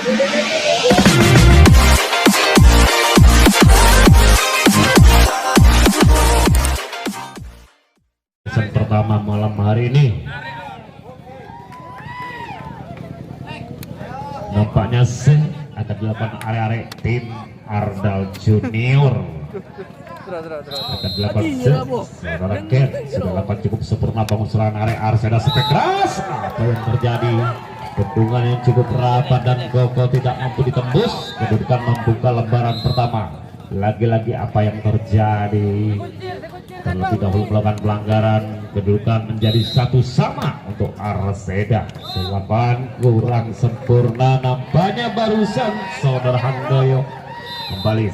Pertama malam hari ini nampaknya akan dilakukan arek-arek tim Ardal Junior akan dilakukan saudara Ken sudah lakukan cukup sempurna bangun serangan arek Arseda Spek keras. Apa yang terjadi? Bendungan yang cukup rapat dan kokoh tidak mampu ditembus, kedudukan membuka lembaran pertama. Lagi-lagi apa yang terjadi? Terlebih dahulu melakukan pelanggaran, kedudukan menjadi 1 sama untuk Arseda. Selapan kurang sempurna nampaknya barusan saudara Handoyo. Kembali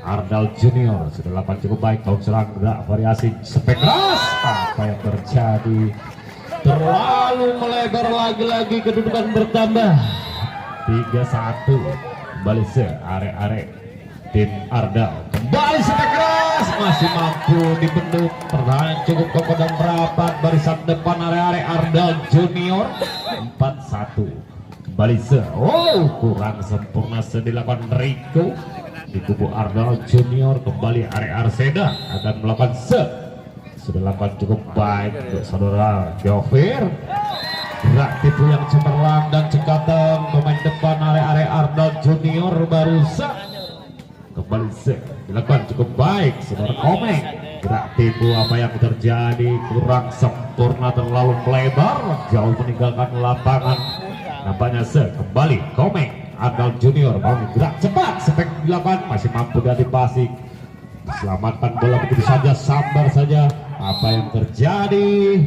Ardal Junior sudah lakukan cukup baik, tahun serang gerak variasi spek keras. Apa yang terjadi? Terlalu melebar, lagi-lagi kedudukan bertambah 3-1. Kembali arek-arek tim Ardal, kembali spek keras, masih mampu dibendung. Pertahanan cukup kokoh dan merapat, barisan depan arek-arek Ardal Junior 4-1. Kembali kurang sempurna dilakukan Rico di kubu Ardal Junior. Kembali arek Arseda akan melakukan sudah lakukan cukup baik untuk saudara Jovir. Gerak tipu yang cemerlang dan cekatan pemain depan arek Ardal Junior barusan. Kembali dilakukan cukup baik saudara Komeng. Gerak tipu apa yang terjadi kurang sempurna, terlalu melebar, jauh meninggalkan lapangan. Nampaknya kembali Komeng Ardal Junior bangun gerak cepat, spek dilakukan, masih mampu diantisipasi. Selamatkan bola begitu saja, sabar saja. Apa yang terjadi?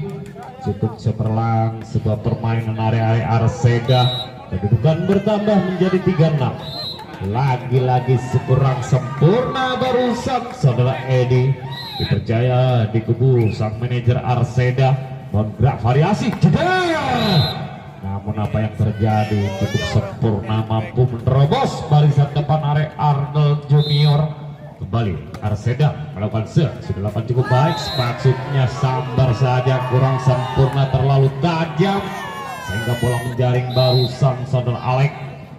Cukup cemerlang sebuah permainan area Arseda. Kedudukan bertambah menjadi 3-6. Lagi-lagi kurang sempurna barusan saudara Edi. Dipercaya di kubu sang manajer Arseda. Mohon gerak variasi. Namun apa yang terjadi? Cukup sempurna, mampu menerobos barisan depan area Ardal Junior. Kembali Arseda melakukan sudah lakukan cukup baik, maksudnya sambar saja, kurang sempurna, terlalu tajam sehingga bola menjaring barusan saudara Alek.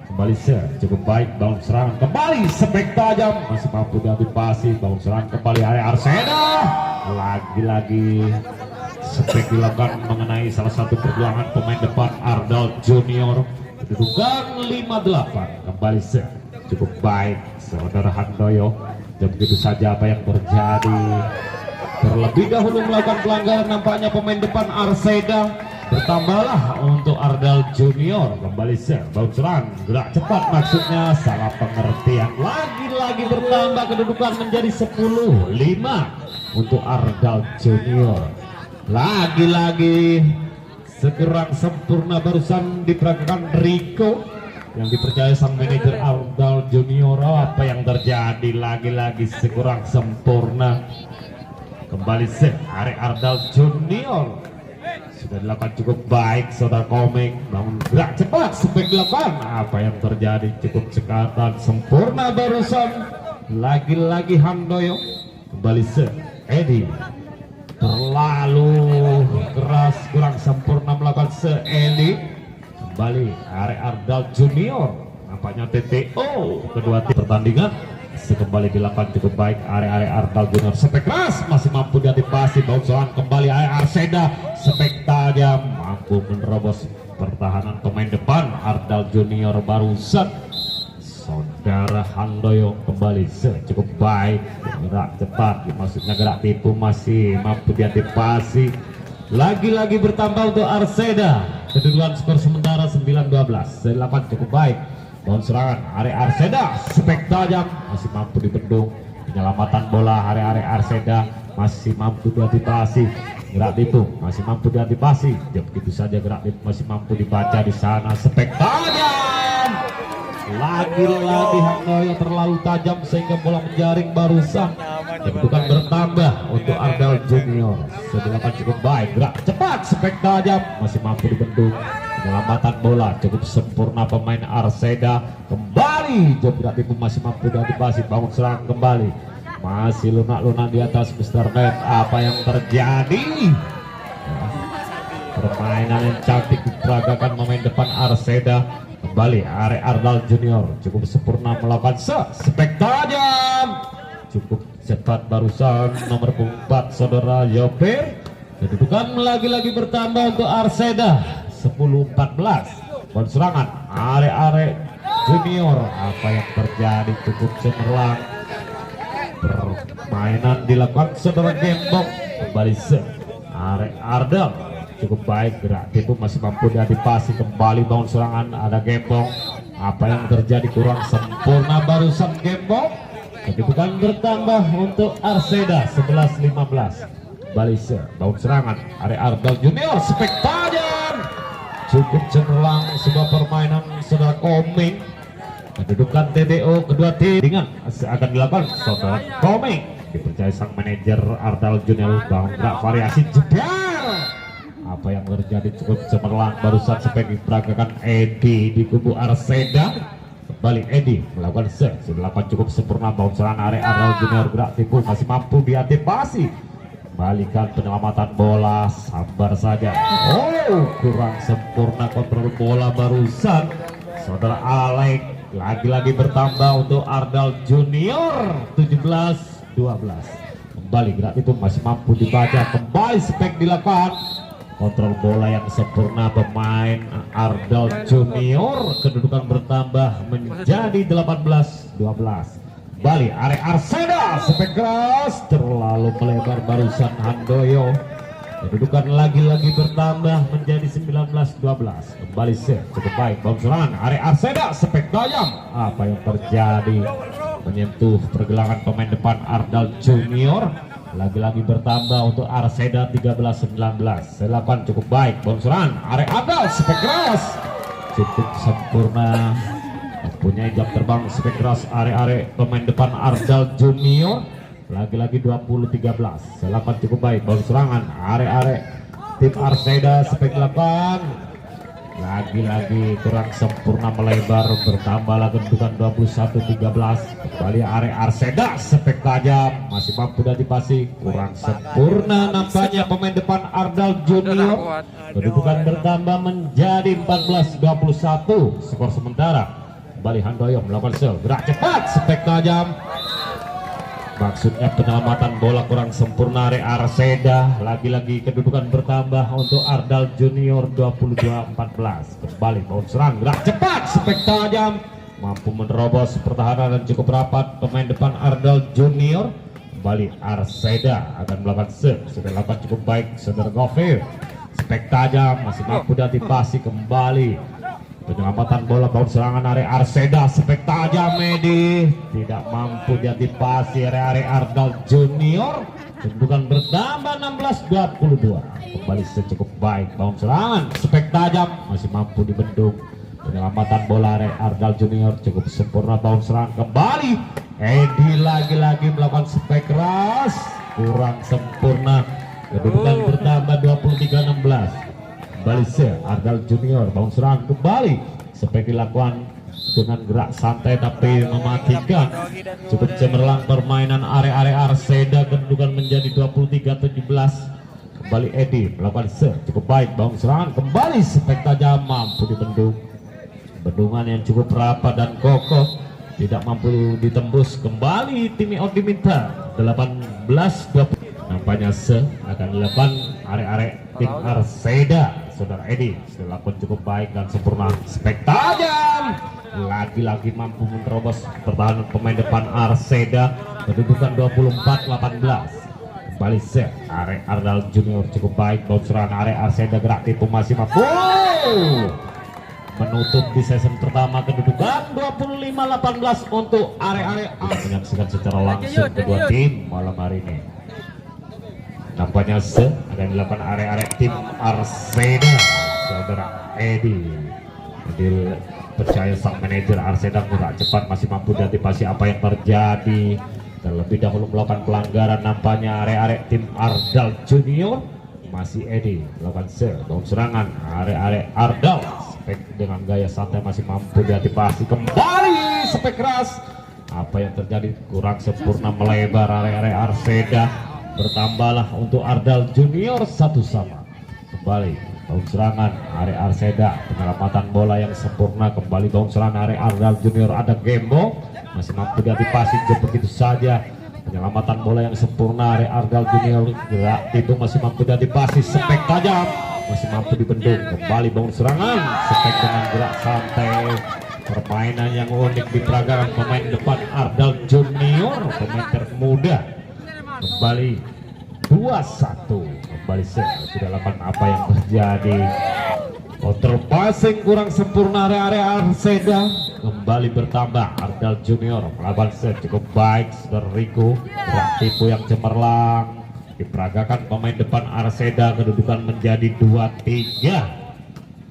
Kembali cukup baik, bangun serangan kembali spek tajam, masih mampu diantisipasi, bangun serangan kembali area Arseda. Lagi-lagi spek dilakukan mengenai salah satu perjuangan pemain depan Ardal Junior. Kedudukan 5-8. Kembali cukup baik saudara Handoyo. Dan begitu saja apa yang terjadi. Terlebih dahulu melakukan pelanggaran, nampaknya pemain depan Arseda. Bertambahlah untuk Ardal Junior. Kembali baut serang gerak cepat, maksudnya salah pengertian. Lagi-lagi bertambah, kedudukan menjadi 10-5 untuk Ardal Junior. Lagi-lagi sekurang sempurna barusan diperagakan Rico yang dipercaya sang manajer Ardal Junior. Apa yang terjadi? Lagi-lagi sekurang sempurna. Kembali arek Ardal Junior sudah dilakukan cukup baik saudara Komeng, bangun gerak cepat spek dilakukan. Apa yang terjadi? Cukup cekatan sempurna barusan. Lagi-lagi Handoyo. Kembali Edi, terlalu keras, kurang sempurna melakukan Edi. Kembali arek Ardal Junior, nampaknya TTO kedua tim pertandingan. Kembali dilakukan cukup baik arek Ardal Junior, spek keras, masih mampu diantisipasi, bau serangan kembali arek Arseda, spek tajam, mampu menerobos pertahanan pemain depan Ardal Junior barusan saudara Handoyo. Kembali cukup baik, gerak cepat, maksudnya gerak tipu, masih mampu diantisipasi. Lagi-lagi bertambah untuk Arseda. Kedudukan skor sementara 9-12. Dilakukan cukup baik. Bangun serangan area Arseda, spek tajam, masih mampu dibendung. Penyelamatan bola area Arseda, masih mampu diantisipasi. Gerak tipu masih mampu diantisipasi. Ya begitu saja, gerak tipu masih mampu dibaca di sana, spek tajam. Lagi-lagi Handoyo terlalu tajam sehingga bola menjaring barusan. Kedudukan bertambah untuk Ardal Junior. Sudah cukup baik, gerak cepat, spek tajam, masih mampu dibendung. Penyelamatan bola cukup sempurna pemain Arseda. Kembali gerak tipu masih mampu diantisipasi, bangun serangan kembali, masih lunak-lunak di atas Mr. Net. Apa yang terjadi? Permainan yang cantik diperagakan pemain depan Arseda. kembali Are Ardal Junior cukup sempurna melakukan spek tajam, cukup cepat barusan nomor 4 saudara Yoper. Kedudukan lagi-lagi bertambah untuk Arseda 10-14. Poin serangan Are Junior, apa yang terjadi cukup cemerlang, permainan dilakukan saudara Gembok. Kembali Are Ardal cukup baik, gerak itu masih mampu diantisipasi. Kembali bangun serangan ada Gembok, apa yang terjadi kurang sempurna barusan Gembok. Kedudukan bertambah untuk Arseda 11-15. Balise bangun serangan Are Ardal Junior, spek tajam, cukup cemerlang sebuah permainan saudara Koming. Kedudukan TDO kedua tim dengan akan dilakukan saudara Koming, dipercaya sang manajer Ardal Junior bangun gerak variasi jeder. Apa yang terjadi cukup cemerlang barusan spek diperagakan Edi di kubu Arseda. Kembali Edi melakukan sudah cukup sempurna bangun serangan Are Ardal Junior, gerak tipu masih mampu diantisipasi. Balikan penyelamatan bola, sabar saja. Oh, kurang sempurna kontrol bola barusan saudara Alek. Lagi-lagi bertambah untuk Ardal Junior 17-12. Kembali gerak itu masih mampu dibaca. Kembali spek dilakukan, kontrol bola yang sempurna pemain Ardal Junior. Kedudukan bertambah menjadi 18-12. Bali Are Arseda, spek keras terlalu melebar barusan Handoyo. Kedudukan lagi-lagi bertambah menjadi 19-12. Kembali cukup baik bangun serangan Are Arseda, spek tajam, apa yang terjadi menyentuh pergelangan pemain depan Ardal Junior. Lagi-lagi bertambah untuk Arseda 13-19. Selapan cukup baik bangun serangan Are Ardal, spek keras cukup sempurna, punya jam terbang spek keras Are pemain depan Ardal Junior. Lagi-lagi 20-13. Selapan cukup baik bangun serangan Are tim Arseda, spek 8 lagi-lagi kurang sempurna melebar, bertambah kedudukan 21-13. Kembali Are Arseda, spek tajam masih mampu diantisipasi, kurang sempurna nampaknya pemain depan Ardal Junior. Kedudukan bertambah menjadi 14-21 skor sementara. Kembali Handoyo melakukan gerak cepat, spek tajam, maksudnya penyelamatan bola kurang sempurna Are Arseda. Lagi-lagi kedudukan bertambah untuk Ardal Junior 22-14. Kembali bangun serang, gerak cepat, spek tajam, mampu menerobos pertahanan dan cukup rapat pemain depan Ardal Junior. Kembali Arseda akan melakukan sudah lakukan cukup baik saudara Gofir, spek tajam masih mampu diantisipasi. Kembali penyelamatan bola bangun serangan Are Arseda, spek tajam Medi tidak mampu diantisipasi Are Ardal Junior. Kedudukan bertambah 16-22. Kembali secukup baik bangun serangan, spek tajam masih mampu dibendung. Penyelamatan bola Are Ardal Junior cukup sempurna bangun serangan. Kembali Edi lagi-lagi melakukan spek keras, kurang sempurna. Kedudukan bertambah 23-16. Kembali Ardal Junior bangun serangan. Kembali seperti dilakukan dengan gerak santai tapi mematikan, cukup cemerlang permainan Are Arseda. Kedudukan menjadi 23-17. Kembali Edi melakukan cukup baik bangun serangan. Kembali spek tajam mampu dibendung, bendungan yang cukup rapat dan kokoh tidak mampu ditembus. Kembali tim out diminta 18-20. Nampaknya akan dilakukan Are tim Arseda. Saudara Edi sudah lakukan cukup baik dan sempurna, spek tajam lagi-lagi mampu menerobos pertahanan pemain depan Arseda. Kedudukan 24-18. Kembali Are Ardal Junior cukup baik bangun serangan Are Arseda, gerak tipu masih mampu menutup di season pertama. Kedudukan 25-18 untuk Are. Menyaksikan secara langsung kedua tim malam hari ini. Nampaknya akan dilakukan Are tim Arseda saudara Edi. Jadi percaya sang manajer Arseda gerak cepat masih mampu diantisipasi apa yang terjadi. Terlebih dahulu melakukan pelanggaran nampaknya Are tim Ardal Junior. Masih Edi melakukan bangun serangan Are Ardal, spek dengan gaya santai masih mampu diantisipasi. Kembali spek keras, apa yang terjadi kurang sempurna melebar Are Arseda. Bertambahlah untuk Ardal Junior 1-1. Kembali Bangun serangan Are Arseda, penyelamatan bola yang sempurna, kembali bangun serangan Are Ardal Junior, ada Gembo masih mampu diantisipasi begitu saja. Penyelamatan bola yang sempurna Are Ardal Junior, gerak itu masih mampu diantisipasi, spek tajam masih mampu dibendung, kembali bangun serangan spek dengan gerak santai. Permainan yang unik diperagakan pemain depan Ardal Junior, pemain termuda. Kembali 2-1, kembali sudah lakukan apa yang terjadi. Counter passing kurang sempurna area Arseda, kembali bertambah Ardal Junior melawan set cukup baik. Saudara Riko, gerak tipu yang cemerlang diperagakan pemain depan Arseda, kedudukan menjadi 2-3.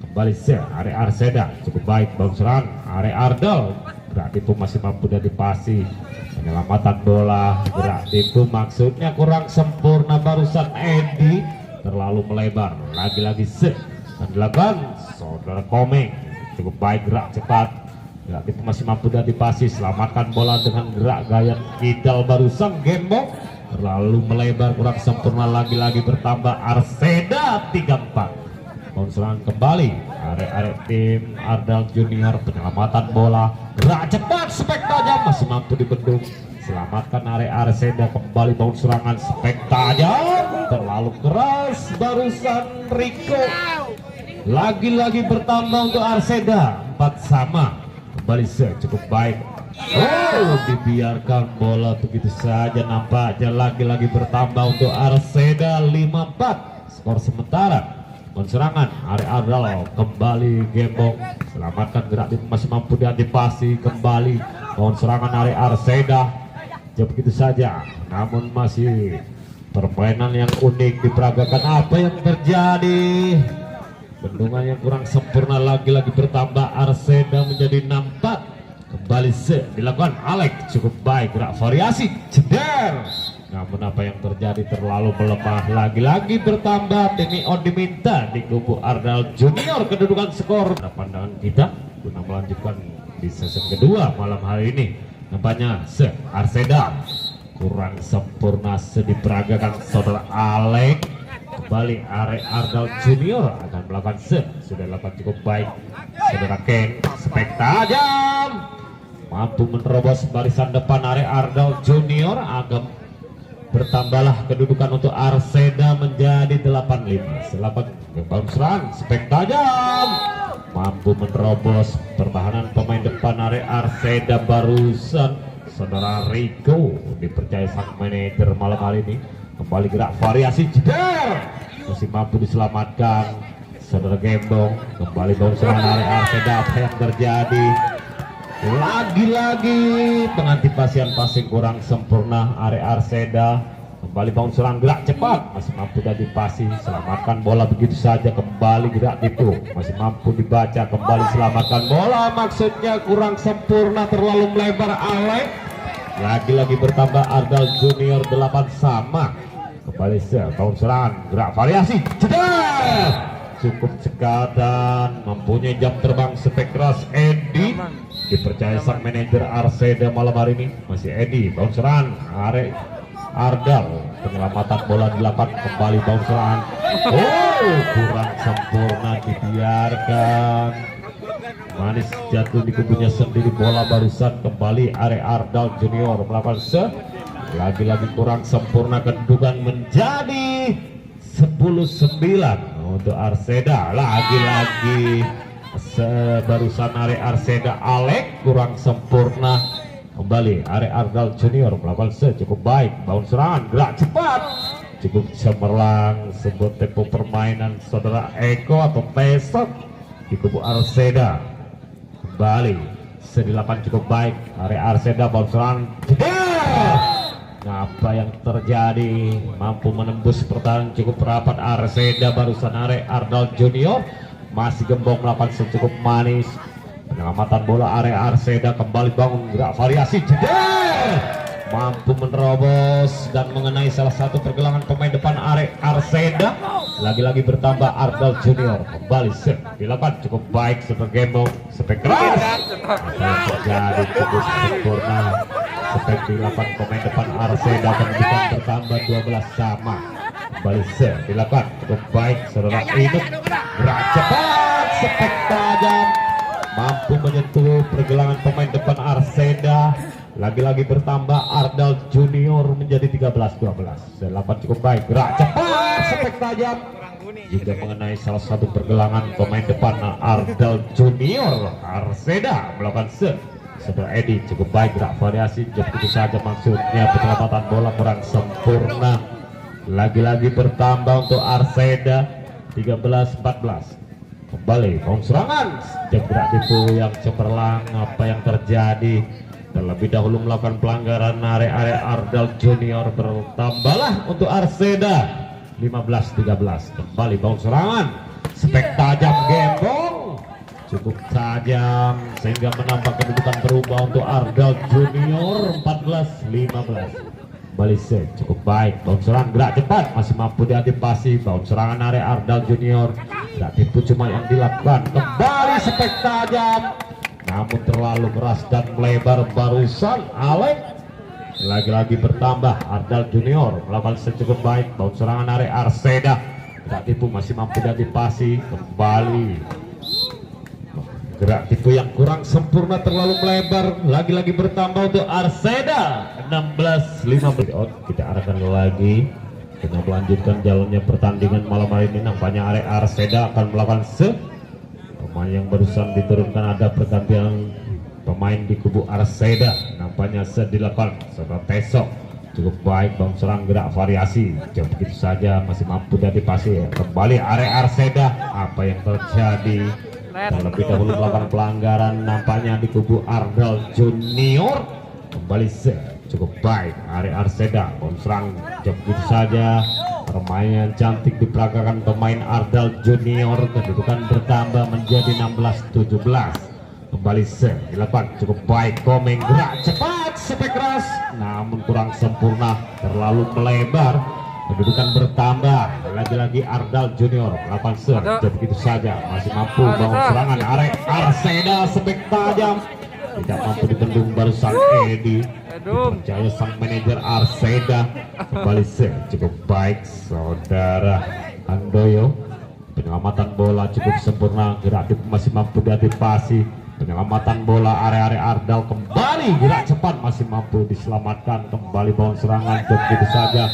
Kembali area Arseda cukup baik, bangun serang area Ardal, gerak tipu masih mampu diantisipasi. Penyelamatan bola, gerak tipu maksudnya kurang sempurna, barusan Edi terlalu melebar. Lagi-lagi dan dilakukan saudara Komeng, cukup baik, gerak cepat, gerak tipu masih mampu diantisipasi. Selamatkan bola dengan gerak gaya kidal, barusan Gembok terlalu melebar, kurang sempurna. Lagi-lagi bertambah Arseda 3-4. Serangan kembali area tim Ardal Junior, penyelamatan bola, gerak cepat, spek tajam masih mampu dibendung. Selamatkan area Arseda, kembali bangun serangan, spek tajam terlalu keras, barusan Riko. Lagi-lagi bertambah untuk Arseda, 4-sama. Kembali cukup baik. Oh, dibiarkan bola begitu saja, nampaknya lagi-lagi bertambah untuk Arseda, 5-4 skor sementara. Serangan area Ardal, kembali Gembong, selamatkan gerak itu masih mampu diantisipasi. Kembali mohon serangan area Arseda, begitu saja, namun masih permainan yang unik diperagakan. Apa yang terjadi? Bendungan yang kurang sempurna, lagi-lagi bertambah Arseda menjadi 6-4. Kembali dilakukan Alek, cukup baik, gerak variasi ceder, namun apa yang terjadi terlalu melemah. Lagi-lagi bertambah Tini On diminta di kubu Ardal Junior. Kedudukan skor pandangan kita guna melanjutkan di season kedua malam hari ini. Nampaknya Arseda kurang sempurna diperagakan saudara Alek. Kembali area Ardal Junior akan melakukan sudah lakukan cukup baik saudara Ken, spek tajam mampu menerobos barisan depan area Ardal Junior. Agam bertambahlah kedudukan untuk Arseda menjadi 8-5. Selamat bangun serang, spek tajam mampu menerobos pertahanan pemain depan area Arseda. Barusan saudara Riko dipercaya sang manajer malam hari ini. Kembali gerak variasi jeder masih mampu diselamatkan saudara Gembong. Kembali bangun serang area Arseda. Apa yang terjadi? Lagi-lagi pengantisipasian passing kurang sempurna area Arseda. Kembali bangun serang, gerak cepat masih mampu diantisipasi. Selamatkan bola begitu saja, kembali gerak itu masih mampu dibaca. Kembali selamatkan bola, maksudnya kurang sempurna, terlalu melebar Alek. Lagi-lagi bertambah Ardal Junior 8-sama. Kembali bangun serang, gerak variasi cedek, cukup cekal dan mempunyai jam terbang spek keras. Edi dipercaya sang manajer Arseda malam hari ini. Masih Edi bangun serang area Ardal, penyelamatan bola dilakukan. Kembali bangun serang, oh kurang sempurna, dibiarkan manis jatuh di kubunya sendiri bola barusan. Kembali area Ardal Junior melakukan lagi-lagi kurang sempurna, kedudukan menjadi 10-9 untuk Arseda. Lagi-lagi barusan area Arseda Alek kurang sempurna. Kembali area Ardal Junior melakukan cukup baik, bangun serangan, gerak cepat cukup cemerlang. Sebuah tempo permainan saudara Eko atau Pesot di kubu Arseda. Kembali dilakukan cukup baik area Arseda, bangun serangan apa yang terjadi? Mampu menembus pertahanan cukup rapat Arseda. Barusan area Ardal Junior masih Gembong melakukan cukup manis. Penyelamatan bola area Arseda, kembali bangun gerak variasi jeder mampu menerobos dan mengenai salah satu pergelangan pemain depan area Arseda. Lagi-lagi bertambah Ardal Junior. Kembali dilakukan cukup baik sebagai Gembong, spek keras yang terjadi cukup sempurna. Seperti 8 pemain depan Arseda, kemudian bertambah 12 sama. kembali dilakukan cukup baik saudara Inuk, gerak cepat spek tajam mampu menyentuh pergelangan pemain depan Arseda. Lagi-lagi bertambah Ardal Junior menjadi 13-12. Delapan cukup baik, gerak cepat spek tajam juga mengenai salah satu pergelangan pemain depan Ardal Junior. Arseda melakukan saudara Edi cukup baik, gerak variasi begitu saja maksudnya penyelamatan bola kurang sempurna. Lagi-lagi bertambah untuk Arseda 13-14. Kembali bangun serangan gerak tipu yang cemerlang. Apa yang terjadi? Terlebih dahulu melakukan pelanggaran area Ardal Junior. Bertambahlah untuk Arseda 15-13. Kembali bangun serangan spek tajam gembong cukup tajam sehingga menambah kedudukan berubah untuk Ardal Junior 14-15. Balik cukup baik, bangun serangan gerak cepat masih mampu diantisipasi. Bangun serangan area Ardal Junior, gerak tipu cuma yang dilakukan. Kembali spek tajam namun terlalu keras dan melebar barusan Alek. Lagi-lagi bertambah Ardal Junior melakukan cukup baik. Bangun serangan area Arseda, gerak tipu masih mampu diantisipasi. Kembali gerak tipu yang kurang sempurna terlalu melebar. Lagi-lagi bertambah untuk Arseda 16-15. Kita arahkan lagi dengan melanjutkan jalannya pertandingan malam hari ini. Nampaknya area Arseda akan melakukan pemain yang barusan diturunkan. Ada pergantian pemain di kubu Arseda. Nampaknya dilakukan saudara Tesok cukup baik. Bang serang gerak variasi jauh begitu saja masih mampu diantisipasi. Kembali area Arseda. Apa yang terjadi? Terlebih dahulu melakukan pelanggaran nampaknya di kubu Ardal Junior. Kembali cukup baik area Arseda. Bang serang jauh begitu saja. Permainan cantik diperagakan pemain Ardal Junior. Kedudukan bertambah menjadi 16-17. Kembali dilakukan cukup baik. Komeng gerak cepat spek keras namun kurang sempurna terlalu melebar. Kedudukan bertambah. Lagi-lagi Ardal Junior melakukan begitu saja masih mampu bangun serangan area Arseda spek tajam tidak mampu dibendung barusan Edi. Dipercaya sang manajer Arseda. Kembali cukup baik saudara Handoyo. Penyelamatan bola cukup sempurna, gerak masih mampu diantisipasi. Penyelamatan bola area Ardal kembali gerak cepat masih mampu diselamatkan. Kembali bangun serangan begitu saja.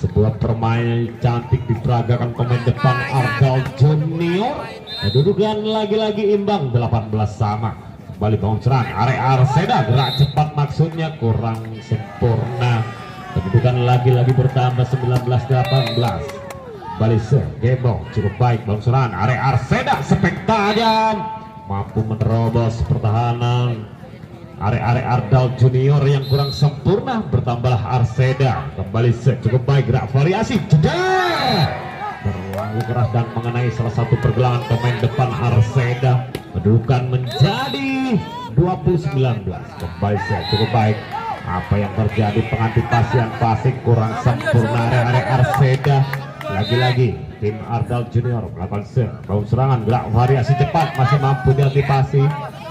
Sebuah permainan cantik diperagakan pemain depan Ardal Junior. Kedudukan lagi-lagi imbang 18 sama. Kembali bangun serangan area Arseda, gerak cepat maksudnya kurang sempurna. Kedudukan lagi-lagi bertambah 19-18. Balik gembong cukup baik. Bangun serangan area Arseda spek tajam mampu menerobos pertahanan area Ardal Junior yang kurang sempurna. Bertambahlah Arseda. Kembali cukup baik, gerak variasi jedar terlalu keras dan mengenai salah satu pergelangan pemain depan Arseda. Kedudukan menjadi 20-19. Kembali cukup baik. Apa yang terjadi? Pengantisipasian pasing kurang sempurna area Arseda. Lagi-lagi tim Ardal Junior melakukan bangun serangan gerak variasi cepat masih mampu diantisipasi.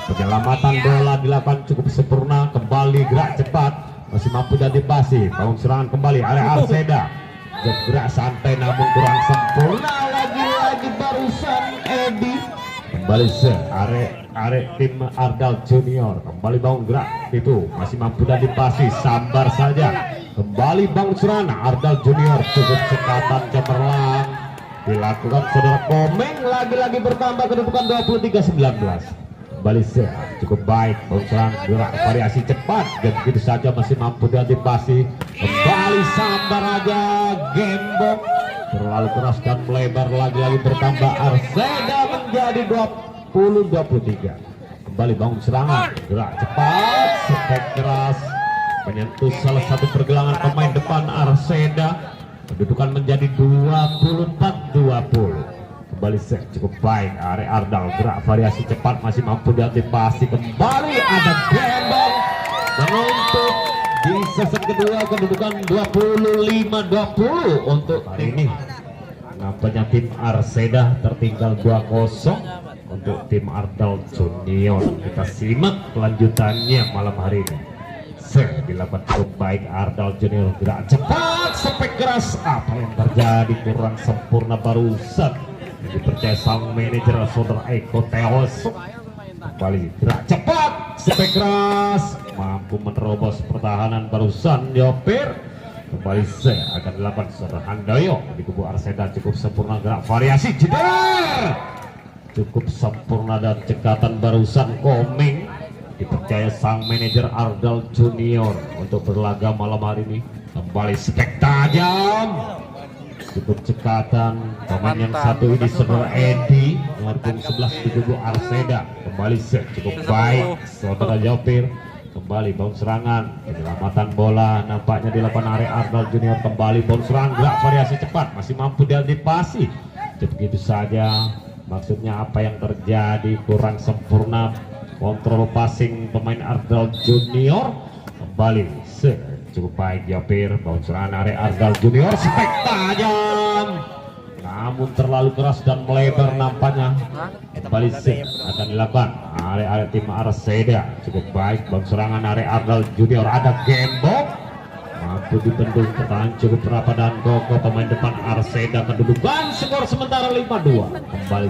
Penyelamatan bola dilakukan cukup sempurna. Kembali gerak cepat masih mampu diantisipasi. Bangun serangan kembali area Arseda. Gerak santai namun kurang sempurna. Lagi-lagi barusan Edi. Kembali area tim Ardal Junior. Kembali bangun gerak itu masih mampu diantisipasi. Sabar saja. Kembali bangun serangan Ardal Junior cukup cekatan cemerlang dilakukan saudara Komeng. Lagi-lagi bertambah kedudukan 23-19. Kembali cukup baik. Bangun serangan gerak variasi cepat dan begitu saja masih mampu diantisipasi. Kembali sabar aja gembong terlalu keras dan melebar. Lagi-lagi bertambah Arseda menjadi 20-23. Kembali bangun serangan gerak cepat spek keras menyentuh salah satu pergelangan pemain depan Arseda. Kedudukan menjadi 24-20. Kembali cukup baik area Ardal, gerak variasi cepat masih mampu diantisipasi. Kembali ada gembong menuntut di sesi kedua. Kedudukan 25-20 untuk hari ini. Nampaknya tim Arseda tertinggal 2-0 untuk tim Ardal Junior. Kita simak kelanjutannya malam hari ini. Dilakukan cukup baik Ardal Junior, gerak cepat sepek keras. Apa yang terjadi kurang sempurna barusan dipercaya sang manajer saudara Eko Teos. Kembali gerak cepat sepek keras, mampu menerobos pertahanan barusan Yopir. Kembali akan dilakukan saudara Handoyo di kubu Arseda. Cukup sempurna gerak variasi jeder, cukup sempurna dan cekatan barusan Komeng dipercaya sang manajer Ardal Junior untuk berlaga malam hari ini. Kembali spek tajam, cukup cekatan pemain yang satu ini saudara Edi nomor 11 di kubu Arseda. Kembali cukup baik saudara Yopir. Kembali bounce serangan, penyelamatan bola nampaknya di lapangan area Ardal Junior. Kembali bounce serangan, gerak variasi cepat, masih mampu diantisipasi. Begitu saja, maksudnya apa yang terjadi kurang sempurna kontrol passing pemain Ardal Junior. Kembali cukup baik Yopir, bounce serangan area Ardal Junior, spek tajam namun terlalu keras dan melebar nampaknya. Kembali akan dilakukan area tim Arseda. Cukup baik bang serangan area Ardal Junior, ada gembok mampu dibendung pertahanan cukup rapat dan kokoh pemain depan Arseda. Kedudukan skor sementara 5-2. Kembali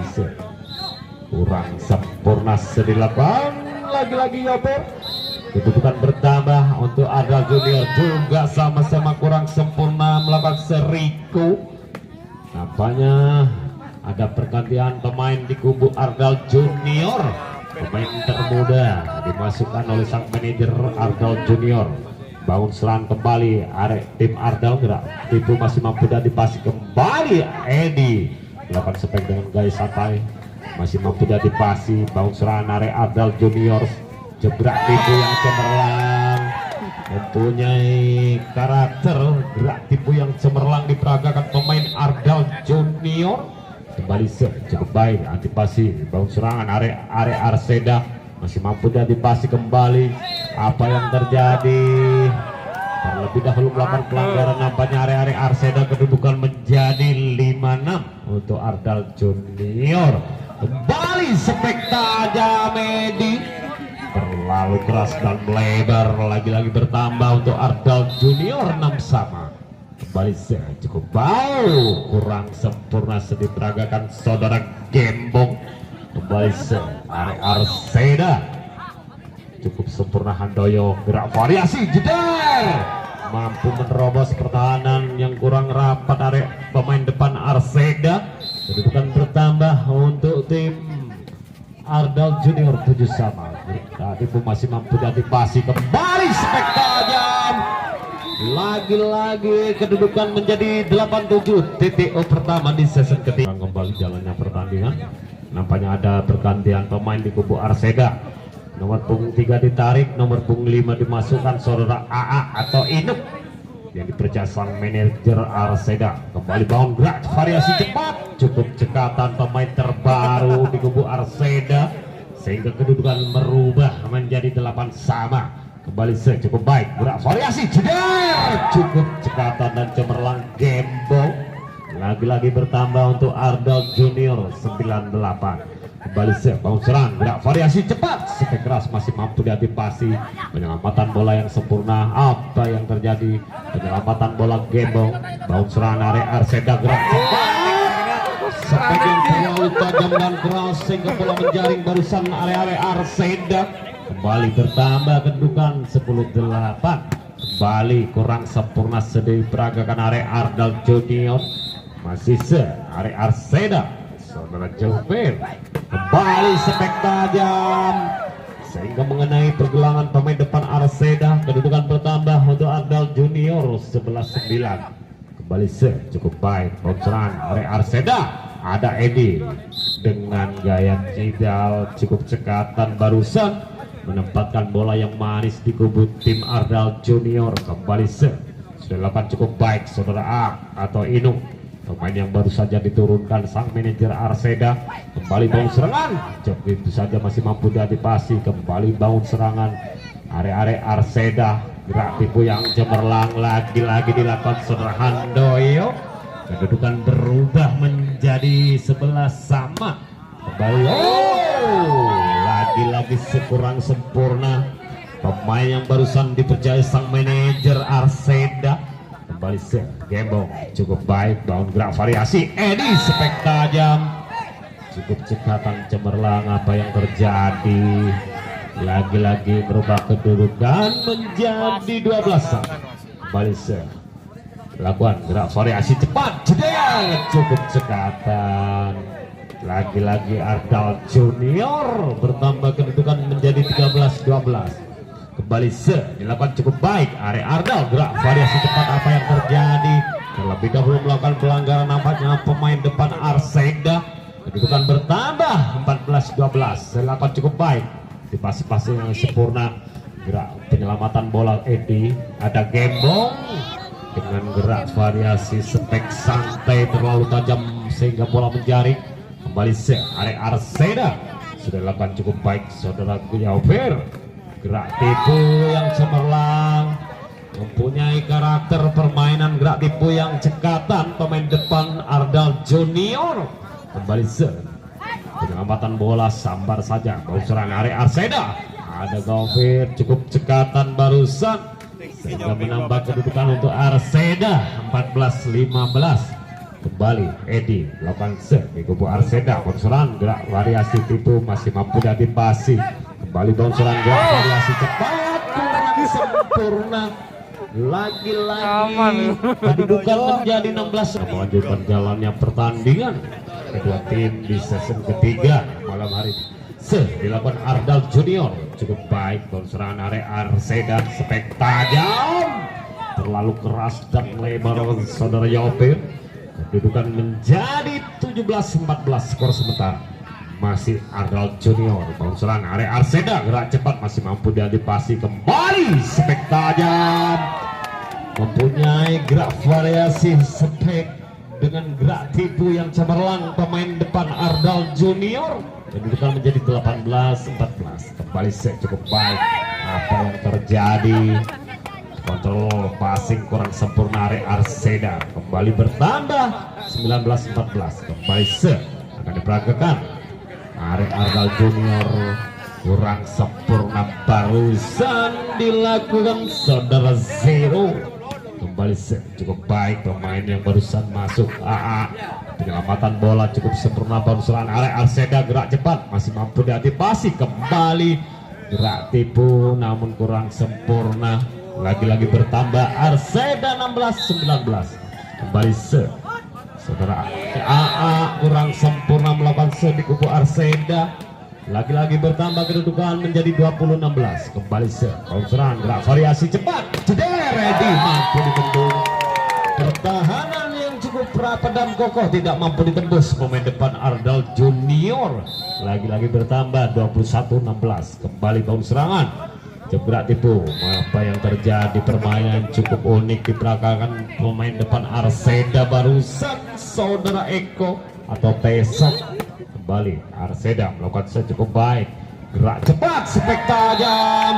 kurang sempurna dilakukan lagi-lagi Yopir. Kedudukan bertambah untuk Ardal Junior, juga sama-sama kurang sempurna melakukan seriku. Nampaknya ada pergantian pemain di kubu Ardal Junior. Pemain termuda dimasukkan oleh sang manajer Ardal Junior. Bangun serangan kembali arek tim Ardal, gerak tipu masih mampu dan dipasi kembali Edi melakukan spek dengan gaya santai, masih mampu dan dipasi. Bangun serangan arek Ardal Junior, jebrak tipu yang cemerlang, mempunyai karakter gerak tipu yang cemerlang diperagakan pemain Ardal Junior. Kembali cukup baik antisipasi bangun serangan area Arseda, masih mampu dan dipasi kembali. Apa yang terjadi? Terlebih dahulu melakukan pelanggaran nampaknya area Arseda. Kedudukan menjadi 5-6 untuk Ardal Junior. Kembali spek tajam Edi, terlalu keras dan melebar lagi-lagi bertambah untuk Ardal Junior. 6 sama. Kembali cukup bau kurang sempurna diperagakan saudara Gembong. Kembali area Arseda, cukup sempurna Handoyo, gerak variasi jeder, mampu menerobos pertahanan yang kurang rapat area pemain depan Arseda. Kedudukan bertambah untuk tim Ardal Junior 7 sama. Tadi pun masih mampu diantisipasi. Kembali spek tajam, lagi-lagi kedudukan menjadi 8-7. TTO pertama di season ketiga. Kembali jalannya pertandingan, nampaknya ada pergantian pemain di kubu Arseda. Nomor punggung 3 ditarik, nomor punggung 5 dimasukkan saudara AA atau Inuk yang dipercaya sang manajer Arseda. Kembali bangun gerak variasi cepat, cukup cekatan pemain terbaru di kubu Arseda sehingga kedudukan merubah menjadi 8 sama. Kembali cukup baik gerak variasi jeder, cukup cekatan dan cemerlang Gembong. Lagi-lagi bertambah untuk Ardal Junior 98. Kembali bangun serang gerak variasi cepat, spek keras masih mampu diantisipasi. Penyelamatan bola yang sempurna. Apa yang terjadi? Penyelamatan bola Gembong, bangun serang area Arseda, gerak cepat, spek yang terlalu tajam dan keras sehingga bola menjaring barusan area Arseda. Kembali bertambah kedudukan 10-8. Kembali kurang sempurna diperagakan area Ardal Junior. Masih area Arseda saudara Jopir. Kembali spek tajam sehingga mengenai pergelangan pemain depan Arseda. Kedudukan bertambah untuk Ardal Junior 11-9. Kembali cukup baik bocoran area Arseda, ada Edi dengan gaya jidal cukup cekatan barusan menempatkan bola yang manis di kubu tim Ardal Junior. Kembali sudah dilakukan cukup baik saudara A atau Inung, pemain yang baru saja diturunkan sang manajer Arseda. Kembali bangun serangan, itu saja masih mampu diantisipasi. Kembali bangun serangan area Arseda, gerak tipu yang cemerlang lagi-lagi dilakukan saudara Handoyo. Kedudukan berubah menjadi 11 sama. Kembali lagi-lagi sekurang sempurna pemain yang barusan dipercaya sang manajer Arseda. kembali Gembong cukup baik, bound gerak variasi Edi spek tajam, cukup cekatan cemerlang. Apa yang terjadi? Lagi-lagi merubah kedudukan menjadi 12. Kembali lakukan gerak variasi cepat, jeder, cukup cekatan. Lagi-lagi Ardal Junior bertambah kedudukan menjadi 13-12. Kembali dilakukan cukup baik Are Ardal, gerak variasi cepat. Apa yang terjadi? Terlebih dahulu melakukan pelanggaran, nampaknya pemain depan Arseda. Kedudukan bertambah 14-12. Dilakukan cukup baik di pasi-pasi yang sempurna, gerak penyelamatan bola Edi. Ada Gembong dengan gerak variasi spek santai, terlalu tajam sehingga bola menjaring. Kembali Are Arseda sudah dilakukan cukup baik saudara Yaufer, gerak tipu yang cemerlang, mempunyai karakter permainan gerak tipu yang cekatan pemain depan Ardal Junior. Kembali penyelamatan bola sambar saja, bocoran Are Arseda. Ada Gaufir cukup cekatan barusan sehingga menambah kedudukan untuk Arseda 14-15. Kembali Edi lakukan di kubu Arseda, bocoran gerak variasi tipu masih mampu diantisipasi. Kembali bocoran gerak variasi cepat kurang sempurna. Lagi-lagi kedudukan menjadi 16. Melanjutkan jalannya pertandingan kedua tim di season ketiga malam hari ini. Dilakukan Ardal Junior cukup baik, bocoran Are Arseda spek tajam, terlalu keras dan lebar saudara Yopir. Kedudukan menjadi 17-14 skor sementara. Masih Ardal Junior, bocoran Are Arseda, gerak cepat masih mampu diantisipasi. Kembali spek tajam, mempunyai gerak variasi spek dengan gerak tipu yang cemerlang pemain depan Ardal Junior. Kedudukan menjadi 18-14. Kembali cukup baik. Apa yang terjadi? Kontrol passing kurang sempurna Are Arseda. Kembali bertambah 19-14. Kembali akan diperagakan. Are Ardal Junior kurang sempurna barusan dilakukan saudara Zero. Kembali cukup baik pemain yang barusan masuk AA. Penyelamatan bola cukup sempurna barusan Are Arseda, gerak cepat masih mampu diantisipasi. Kembali gerak tipu namun kurang sempurna. Lagi-lagi bertambah Arseda 16-19. Kembali saudara AA kurang sempurna melakukan di kubu Arseda. Lagi-lagi bertambah kedudukan menjadi 20-16. Kembali bocoran gerak variasi cepat, jeder Edi mampu dibendung. Pertahanan yang cukup rapat dan kokoh tidak mampu ditembus pemain depan Ardal Junior. Lagi-lagi bertambah 21-16. Kembali bau serangan, gerak tipu. Apa yang terjadi? Permainan cukup unik diperagakan pemain depan Arseda barusan saudara Eko atau Pesok. Kembali Arseda melakukan cukup baik, gerak cepat spek tajam,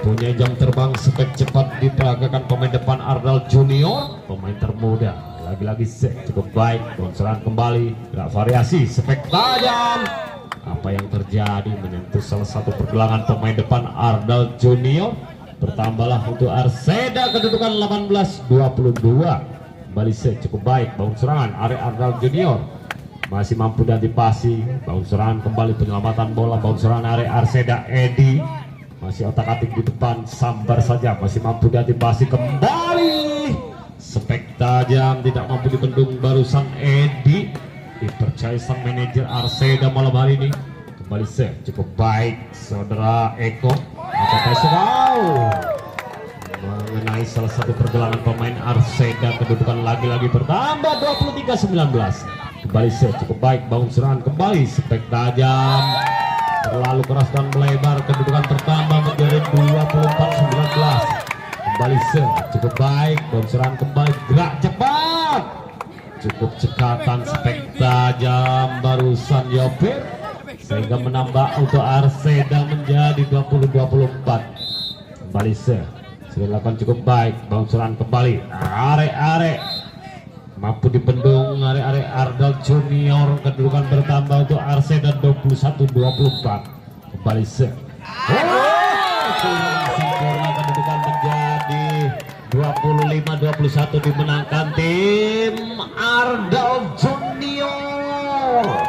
punya jam terbang spek cepat diperagakan pemain depan Ardal Junior, pemain termuda. Lagi-lagi cukup baik, bocoran kembali, gerak variasi spek tajam. Apa yang terjadi? Menyentuh salah satu pergelangan pemain depan Ardal Junior. Bertambahlah untuk Arseda, kedudukan 18-22. Kembali cukup baik, bangun serangan Are Ardal Junior masih mampu diantisipasi. Bangun serangan kembali, penyelamatan bola, bangun serangan Are Arseda. Edi masih otak-atik di depan, sambar saja masih mampu diantisipasi. Kembali spek tajam, tidak mampu dibendung barusan Edi. Dipercaya sang manajer Arseda malam hari ini. Kembali cukup baik saudara Eko atau Pesau mengenai salah satu pergelangan pemain Arseda. Kedudukan lagi-lagi bertambah 23-19. Kembali cukup baik, bangun serangan kembali spek tajam, terlalu keras dan melebar. Kedudukan bertambah menjadi 24-19. Kembali cukup baik, bangun serangan kembali, gerak cepat, cukup cekatan spek tajam barusan Yopir sehingga menambah untuk Arseda menjadi 20-24. Kembali sudah dilakukan cukup baik, bangun serangan kembali Are mampu dibendung Are Ardal Junior. Kedudukan bertambah untuk Arseda 21-24. Kembali kurang sempurna, kedudukan menjadi 20 25-21 dimenangkan tim Ardal Junior.